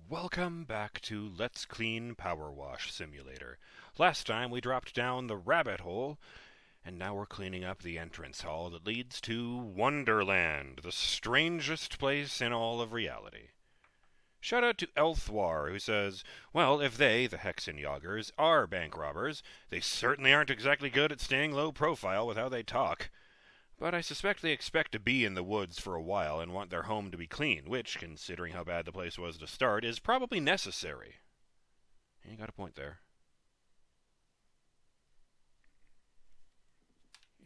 Welcome back to Let's Clean PowerWash Simulator. Last time we dropped down the rabbit hole, and now we're cleaning up the entrance hall that leads to Wonderland, the strangest place in all of reality. Shout out to Elthwar, who says, well, if they, the Hexenjagers, are bank robbers, they certainly aren't exactly good at staying low profile with how they talk. But I suspect they expect to be in the woods for a while and want their home to be clean, which, considering how bad the place was to start, is probably necessary. You got a point there.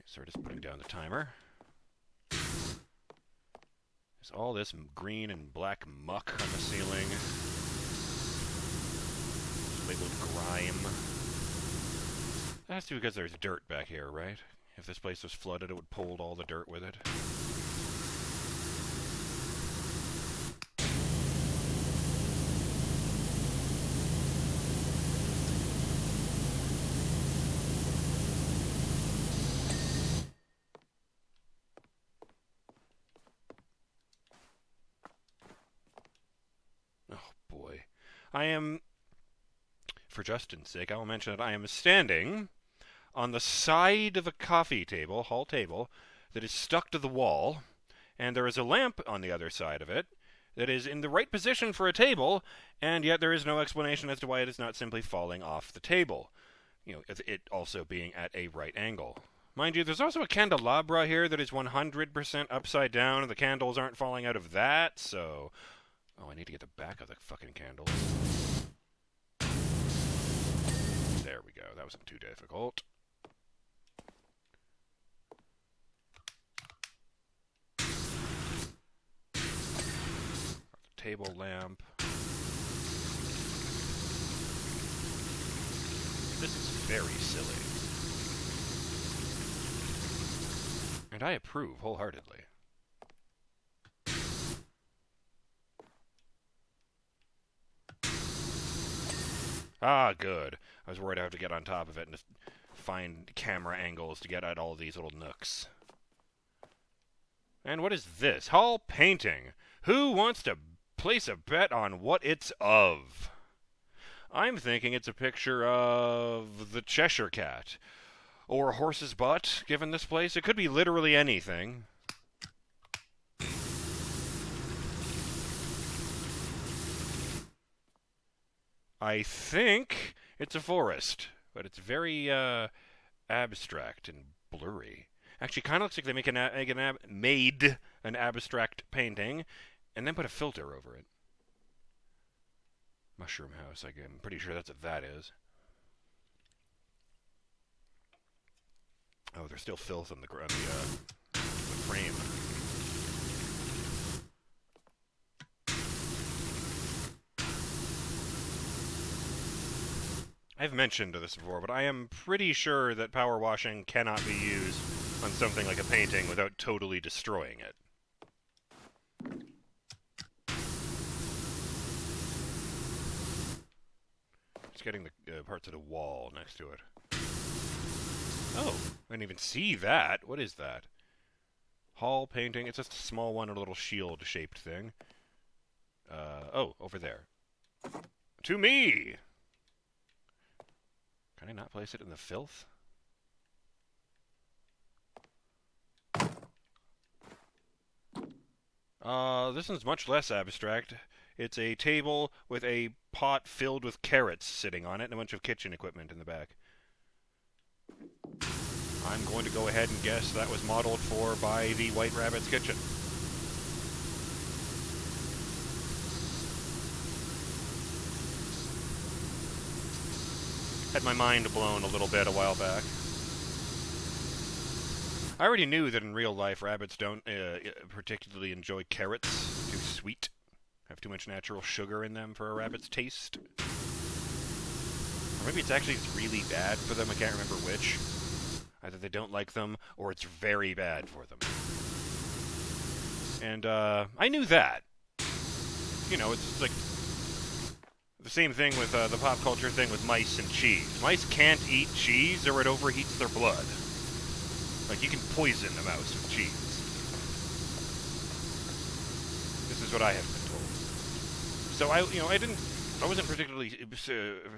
So we're just putting down the timer. There's all this green and black muck on the ceiling. It's labeled grime. That's because there's dirt back here, right? If this place was flooded, it would pull all the dirt with it. Oh boy. For Justin's sake, I will mention that I am standing on the side of a coffee table, hall table, that is stuck to the wall, and there is a lamp on the other side of it that is in the right position for a table, and yet there is no explanation as to why it is not simply falling off the table. You know, it also being at a right angle. Mind you, there's also a candelabra here that is 100% upside down, and the candles aren't falling out of that, so... Oh, I need to get the back of the fucking candles. There we go. That wasn't too difficult. Table lamp. This is very silly. And I approve wholeheartedly. Ah, good. I was worried I'd have to get on top of it and find camera angles to get at all these little nooks. And what is this? Hall painting. Who wants to place a bet on what it's of? I'm thinking it's a picture of the Cheshire Cat. Or a horse's butt, given this place. It could be literally anything. I think it's a forest, but it's very abstract and blurry. Actually, kind of looks like they made an abstract painting and then put a filter over it. Mushroom house, I'm pretty sure that's what that is. Oh, there's still filth on the frame. I've mentioned this before, but I am pretty sure that power washing cannot be used on something like a painting without totally destroying it. Just getting the parts of the wall next to it. Oh, I didn't even see that. What is that? Hall painting. It's just a small one, a little shield-shaped thing. Oh, over there. To me! Can I not place it in the filth? This one's much less abstract. It's a table with a pot filled with carrots sitting on it and a bunch of kitchen equipment in the back. I'm going to go ahead and guess that was modeled for by the White Rabbit's Kitchen. Had my mind blown a little bit a while back. I already knew that in real life rabbits don't particularly enjoy carrots. Too sweet. Have too much natural sugar in them for a rabbit's taste. Or maybe it's actually really bad for them, I can't remember which. Either they don't like them, or it's very bad for them. And, I knew that. You know, it's like the same thing with the pop culture thing with mice and cheese. Mice can't eat cheese or it overheats their blood. Like, you can poison a mouse with cheese. This is what I have been told. So I wasn't particularly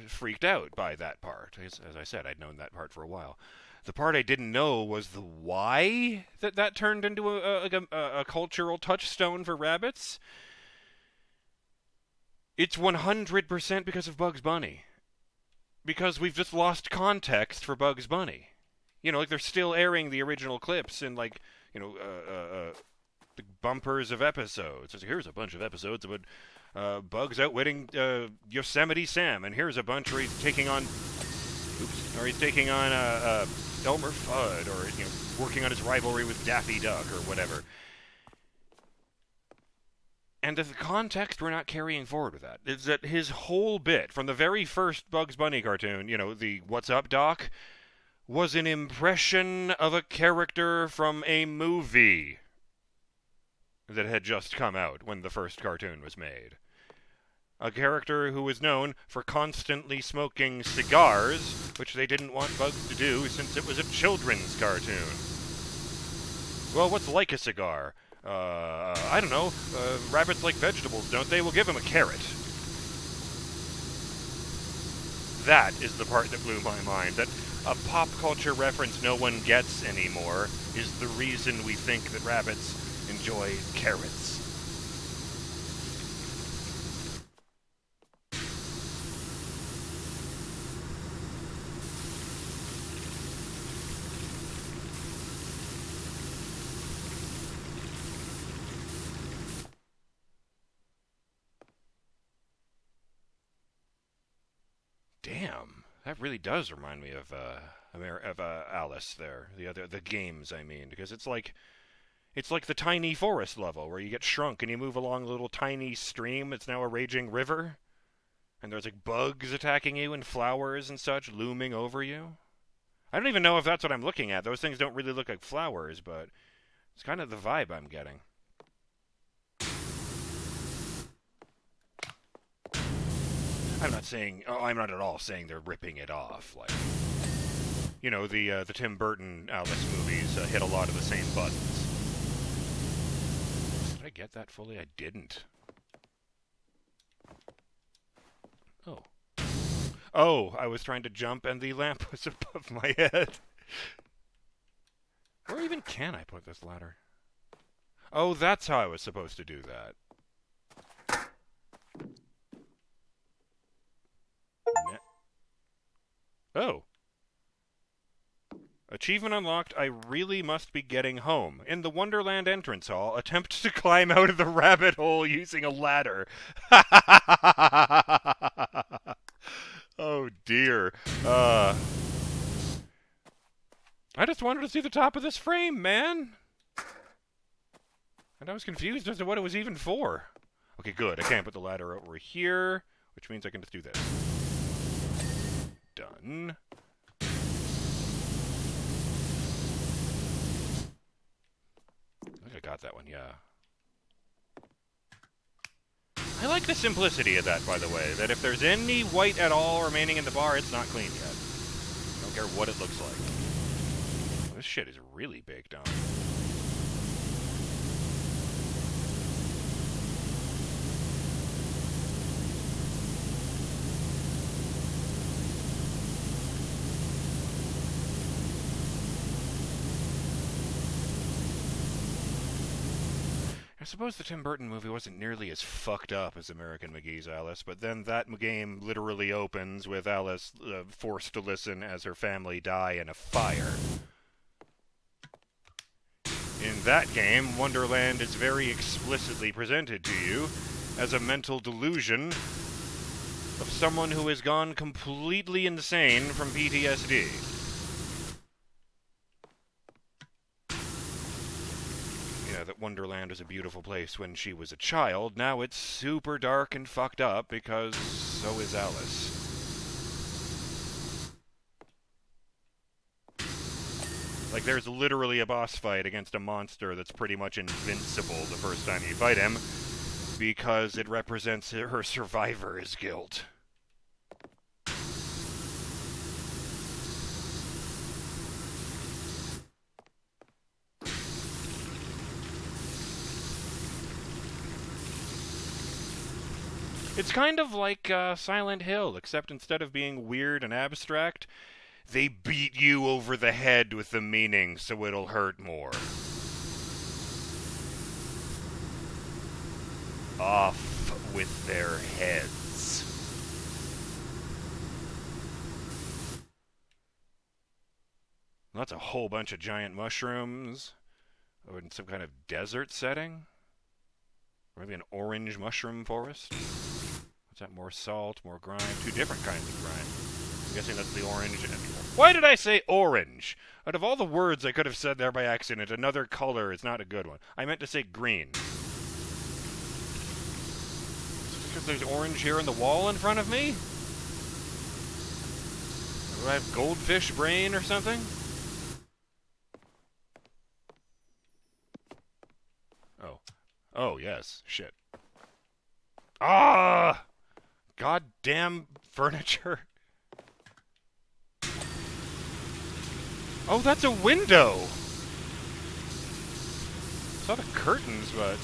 freaked out by that part. As I said, I'd known that part for a while. The part I didn't know was the why that turned into a cultural touchstone for rabbits. It's 100% because of Bugs Bunny. Because we've just lost context for Bugs Bunny. Like they're still airing the original clips in the bumpers of episodes. So here's a bunch of episodes about Bugs outwitting Yosemite Sam, and here's a bunch where he's taking on Elmer Fudd, or working on his rivalry with Daffy Duck or whatever. And the context we're not carrying forward with that is that his whole bit from the very first Bugs Bunny cartoon, the "What's Up, Doc?" was an impression of a character from a movie that had just come out when the first cartoon was made. A character who was known for constantly smoking cigars, which they didn't want Bugs to do since it was a children's cartoon. Well, what's like a cigar? I don't know. Rabbits like vegetables, don't they? We'll give him a carrot. That is the part that blew my mind. That a pop culture reference no one gets anymore is the reason we think that rabbits enjoy carrots. Damn, that really does remind me of Alice there. The games, I mean, because it's like the tiny forest level where you get shrunk and you move along a little tiny stream. It's now a raging river, and there's like bugs attacking you and flowers and such looming over you. I don't even know if that's what I'm looking at. Those things don't really look like flowers, but it's kind of the vibe I'm getting. I'm not at all saying they're ripping it off. Like, the Tim Burton Alice movies hit a lot of the same buttons. Did I get that fully? I didn't. Oh, I was trying to jump and the lamp was above my head. Where even can I put this ladder? Oh, that's how I was supposed to do that. Oh. Achievement unlocked, I really must be getting home. In the Wonderland entrance hall, attempt to climb out of the rabbit hole using a ladder. Oh dear. I just wanted to see the top of this frame, man. And I was confused as to what it was even for. Okay, good. I can't put the ladder over here, which means I can just do this. Done. I think I got that one, yeah. I like the simplicity of that, by the way, that if there's any white at all remaining in the bar, it's not clean yet. I don't care what it looks like. Oh, this shit is really baked on. I suppose the Tim Burton movie wasn't nearly as fucked up as American McGee's Alice, but then that game literally opens with Alice forced to listen as her family die in a fire. In that game, Wonderland is very explicitly presented to you as a mental delusion of someone who has gone completely insane from PTSD. That Wonderland was a beautiful place when she was a child. Now it's super dark and fucked up because so is Alice. Like, there's literally a boss fight against a monster that's pretty much invincible the first time you fight him because it represents her survivor's guilt. It's kind of like Silent Hill, except instead of being weird and abstract, they beat you over the head with the meaning so it'll hurt more. Off with their heads. Well, that's a whole bunch of giant mushrooms. Or in some kind of desert setting? Maybe an orange mushroom forest? What's that? More salt, more grime? Two different kinds of grime. I'm guessing that's the orange. Why did I say orange? Out of all the words I could have said there by accident, another color is not a good one. I meant to say green. Because there's orange here in the wall in front of me? Do I have goldfish brain or something? Oh, yes. Shit. Ah! Goddamn furniture. Oh, that's a window! I saw the curtains, but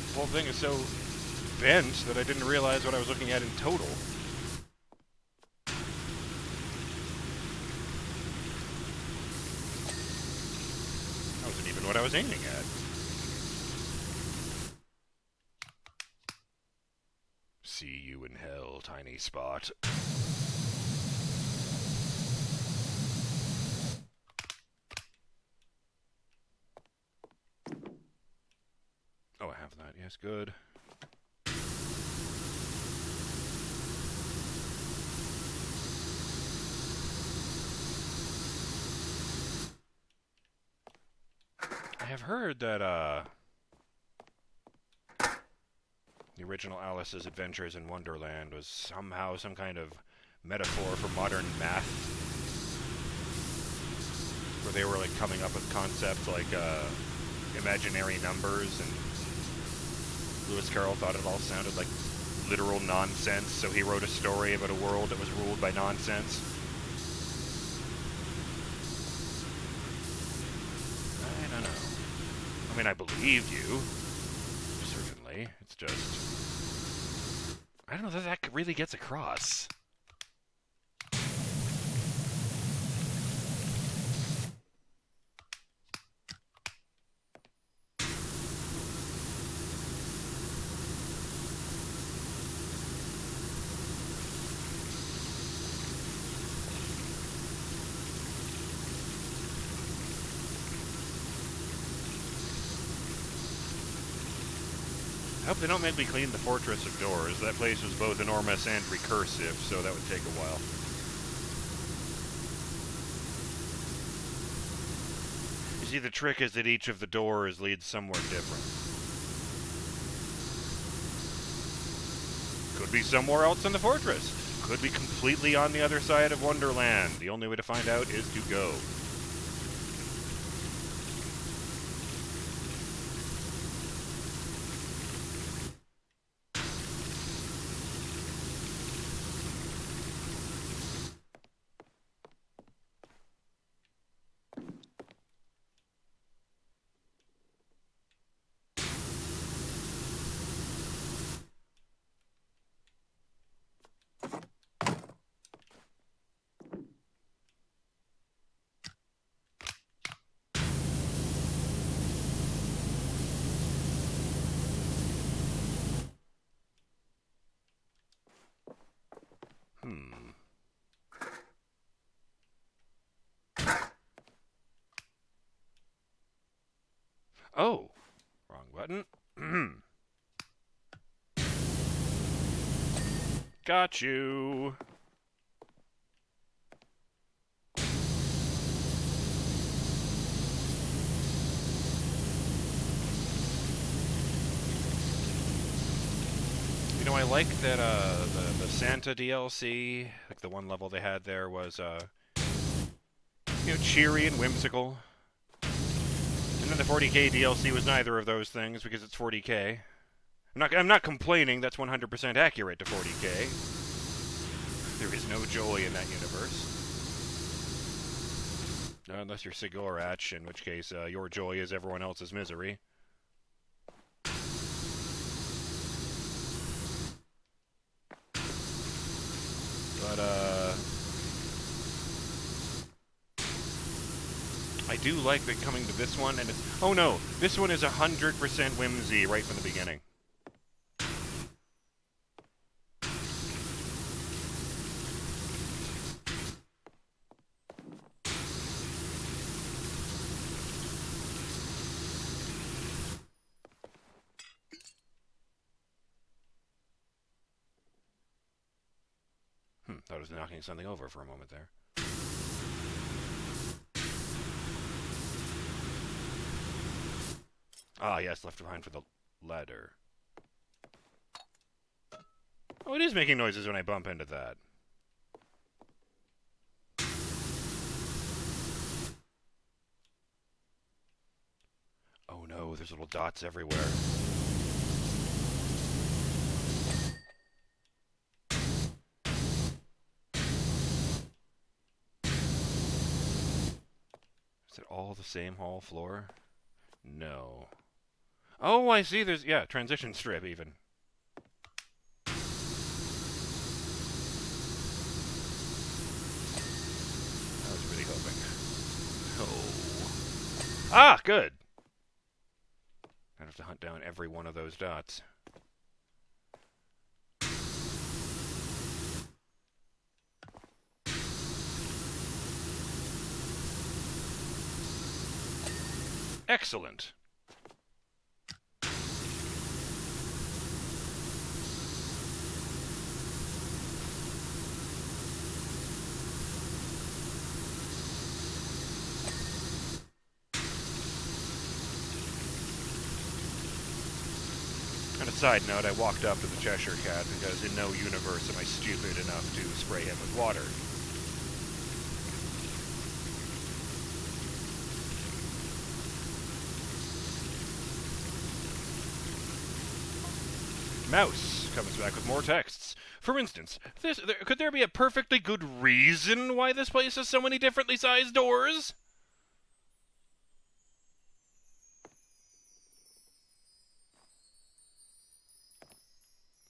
the whole thing is so bent that I didn't realize what I was looking at in total. That wasn't even what I was aiming at. See you in hell, tiny spot. Oh, I have that. Yes, good. I have heard that, the original Alice's Adventures in Wonderland was somehow some kind of metaphor for modern math, where they were like coming up with concepts like imaginary numbers, and Lewis Carroll thought it all sounded like literal nonsense, so he wrote a story about a world that was ruled by nonsense. I don't know. I mean, I believe you. Certainly. It's just, I don't know that that really gets across. I hope they don't make me clean the Fortress of Doors. That place was both enormous and recursive, so that would take a while. You see, the trick is that each of the doors leads somewhere different. Could be somewhere else in the fortress. Could be completely on the other side of Wonderland. The only way to find out is to go. Oh, wrong button. Got you. You know, I like that the Santa DLC, like the one level they had there was you know, cheery and whimsical. And then the 40k DLC was neither of those things because it's 40k. I'm not complaining. That's 100% accurate to 40k. There is no joy in that universe. Unless you're Sigurach, in which case your joy is everyone else's misery. But, I do like that coming to this one, and it's... Oh no! This one is 100% whimsy right from the beginning. Thought I was knocking something over for a moment there. Ah, yes, left behind for the ladder. Oh, it is making noises when I bump into that. Oh no, there's little dots everywhere. Is it all the same hall floor? No. Oh, I see. There's, yeah, transition strip even. I was really hoping. Oh. Ah, good. I have to hunt down every one of those dots. Excellent. On a side note, I walked up to the Cheshire Cat because in no universe am I stupid enough to spray him with water. Mouse comes back with more texts. For instance, could there be a perfectly good reason why this place has so many differently sized doors?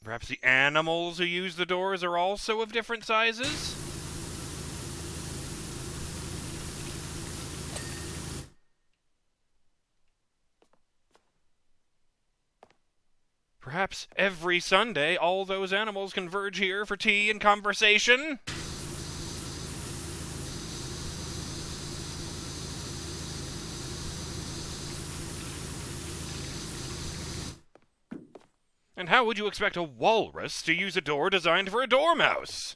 Perhaps the animals who use the doors are also of different sizes? Perhaps every Sunday all those animals converge here for tea and conversation? And how would you expect a walrus to use a door designed for a dormouse?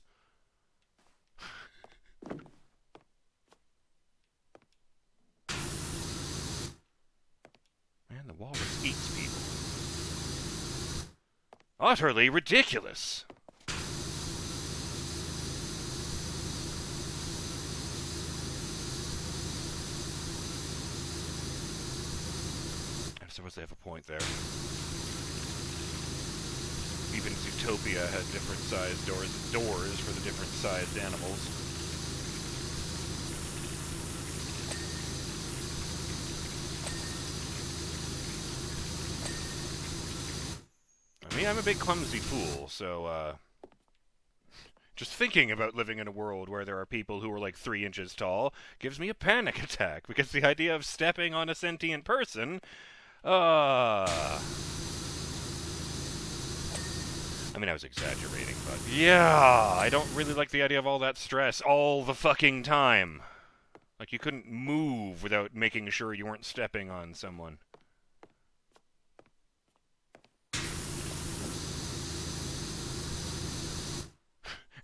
Man, the walrus eats people. Utterly ridiculous. I suppose they have a point there. Even Zootopia had different sized doors for the different sized animals. I mean, I'm a big clumsy fool, so, just thinking about living in a world where there are people who are like 3 inches tall gives me a panic attack, because the idea of stepping on a sentient person, I mean, I was exaggerating, but yeah, I don't really like the idea of all that stress all the fucking time. Like, you couldn't move without making sure you weren't stepping on someone.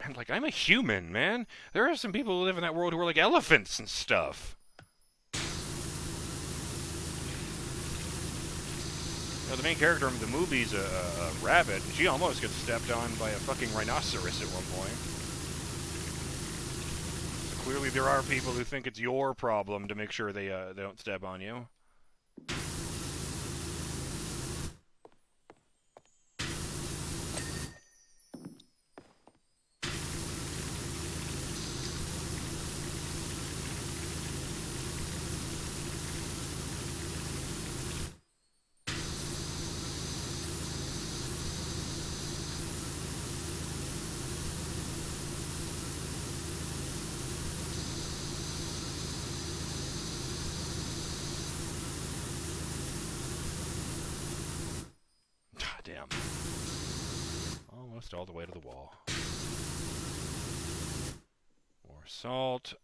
And, like, I'm a human, man. There are some people who live in that world who are like elephants and stuff. You know, the main character of the movie's a rabbit, and she almost gets stepped on by a fucking rhinoceros at one point. So clearly there are people who think it's your problem to make sure they don't step on you. Damn. Almost all the way to the wall. More salt.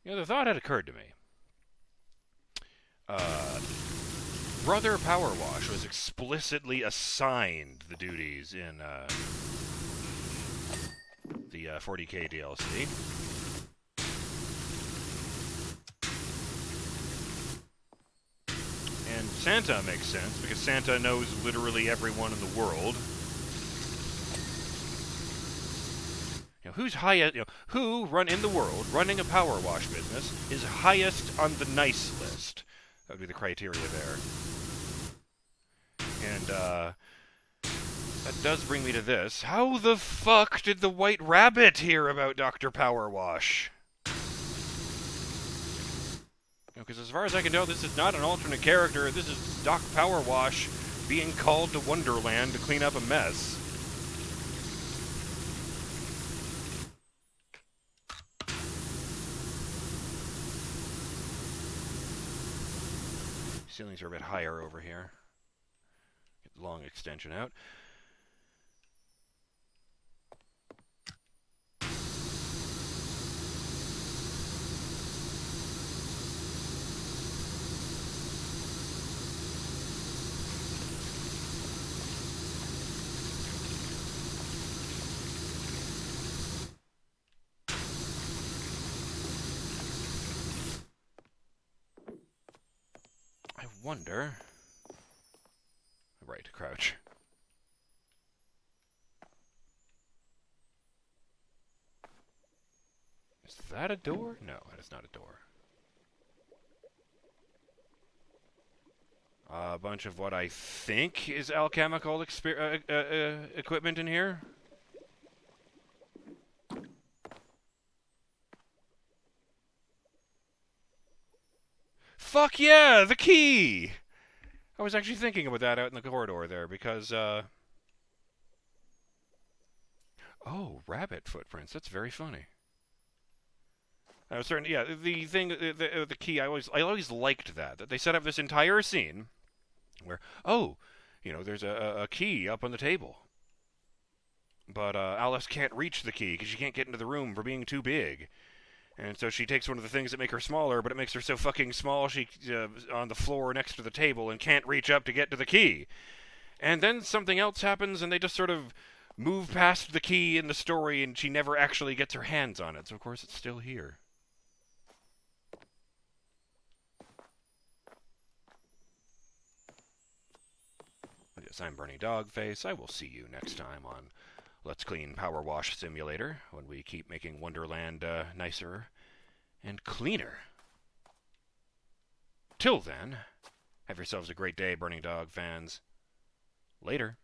You know, the thought had occurred to me. Brother PowerWash was explicitly assigned the duties in the 40k DLC. And Santa makes sense, because Santa knows literally everyone in the world. Who's highest? Who in the world running a PowerWash business is highest on the nice list? That would be the criteria there. And that does bring me to this: how the fuck did the White Rabbit hear about Dr. PowerWash? Because as far as I can tell, this is not an alternate character. This is Doc PowerWash being called to Wonderland to clean up a mess. Ceilings are a bit higher over here. Get the long extension out. Wonder. Right, crouch. Is that a door? No, that is not a door. A bunch of what I think is alchemical equipment in here. Fuck yeah, the key! I was actually thinking about that out in the corridor there, because, oh, rabbit footprints. That's very funny. I was certain, yeah, the thing, the key, I always liked that they set up this entire scene where, oh, there's a key up on the table. But, Alice can't reach the key because she can't get into the room for being too big. And so she takes one of the things that make her smaller, but it makes her so fucking small she's on the floor next to the table and can't reach up to get to the key. And then something else happens, and they just sort of move past the key in the story, and she never actually gets her hands on it. So, of course, it's still here. Yes, I'm BurningDogFace. I will see you next time on Let's Clean PowerWash Simulator, when we keep making Wonderland nicer and cleaner. Till then, have yourselves a great day, Burning Dog fans. Later.